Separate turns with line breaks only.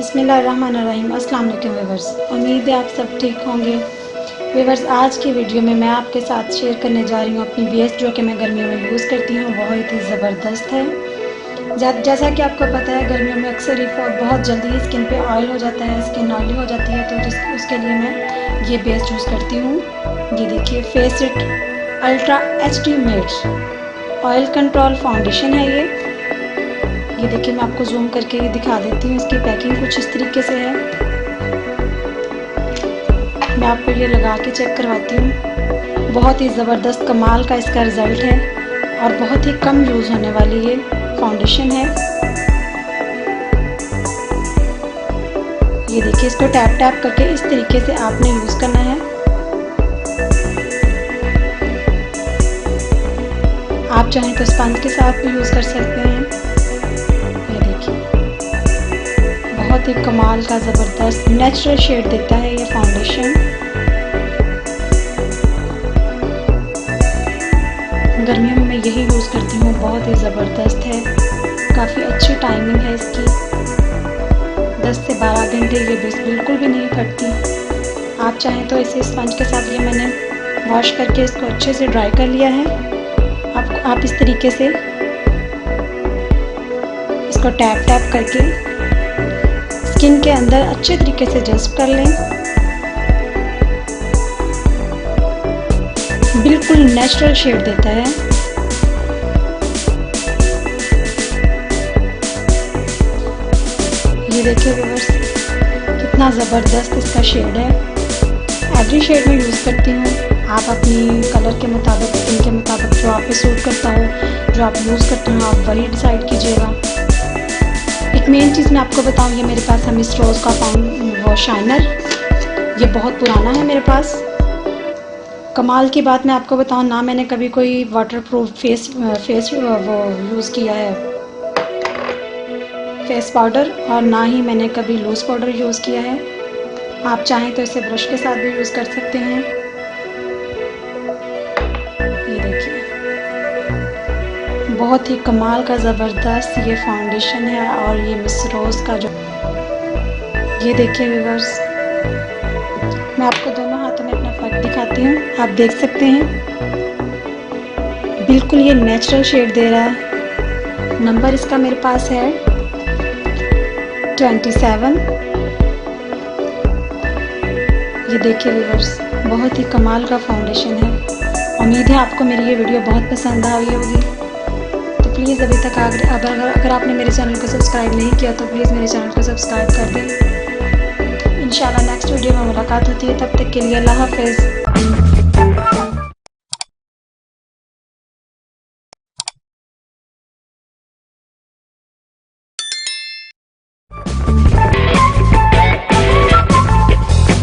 बिस्मिल्लाहिर्रहमानिर्रहीम। अस्सलाम वालेकुम व्यूअर्स, उम्मीद है आप सब ठीक होंगे। व्यूअर्स, आज की वीडियो में मैं आपके साथ शेयर करने जा रही हूँ अपनी बेस जो कि मैं गर्मियों में यूज़ करती हूँ। बहुत ही ज़बरदस्त है। जैसा कि आपको पता है, गर्मियों में अक्सर ही बहुत जल्दी ही स्किन पे ऑयल हो जाता है, स्किन ऑयली हो जाती है, तो उसके लिए मैं ये बेस यूज़ करती हूँ। ये देखिए, face it ultra HD matte oil control foundation है ये देखिए, मैं आपको जूम करके ये दिखा देती हूँ। इसकी पैकिंग कुछ इस तरीके से है। मैं आपको ये लगा के चेक करवाती हूँ। बहुत ही ज़बरदस्त कमाल का इसका रिज़ल्ट है और बहुत ही कम यूज़ होने वाली ये फाउंडेशन है। ये देखिए, इसको टैप टैप करके इस तरीके से आपने यूज़ करना है। आप चाहें तो स्पंज के साथ भी यूज़ कर सकते हैं। बहुत ही कमाल का ज़बरदस्त नेचुरल शेड देता है ये फाउंडेशन। गर्मियों में मैं यही यूज़ करती हूँ। बहुत ही ज़बरदस्त है, काफ़ी अच्छी टाइमिंग है इसकी। 10 से 12 घंटे ये बेस बिल्कुल भी नहीं फटती। आप चाहें तो इसे स्पंज के साथ, ये मैंने वॉश करके इसको अच्छे से ड्राई कर लिया है। आप इस तरीके से इसको टैप टैप करके स्किन के अंदर अच्छे तरीके से जज्ब कर लें। बिल्कुल नेचुरल शेड देता है। ये देखिए व्यूअर्स, कितना ज़बरदस्त इसका शेड है। एवरी शेड में यूज़ करती हूँ। आप अपनी कलर के मुताबिक, स्किन के मुताबिक, जो आप पे सूट करता हो, जो आप यूज़ करते हो, आप वही डिसाइड कीजिएगा। एक मेन चीज़ मैं आपको बताऊँ, ये मेरे पास है मिस रोज़ का वो शाइनर। ये बहुत पुराना है मेरे पास। कमाल की बात मैं आपको बताऊँ, ना मैंने कभी कोई वाटरप्रूफ फेस वो यूज़ किया है फेस पाउडर, और ना ही मैंने कभी लूज़ पाउडर यूज़ किया है। आप चाहें तो इसे ब्रश के साथ भी यूज़ कर सकते हैं। ये देखिए, बहुत ही कमाल का ज़बरदस्त ये फाउंडेशन है। और ये मिस रोज़ का जो, ये देखिए व्यूअर्स, मैं आपको दोनों हाथों में अपना फ़र्क दिखाती हूँ। आप देख सकते हैं, बिल्कुल ये नेचुरल शेड दे रहा है। नंबर इसका मेरे पास है 27। ये देखिए व्यूअर्स, बहुत ही कमाल का फाउंडेशन है। उम्मीद है आपको मेरी ये वीडियो बहुत पसंद आई होगी। तो प्लीज़ अभी तक अगर आपने मेरे चैनल को सब्सक्राइब नहीं किया तो प्लीज़ मेरे चैनल को सब्सक्राइब कर दें। इंशाल्लाह नेक्स्ट वीडियो में मुलाकात होती है। तब तक के लिए अल्लाह हाफ़िज़।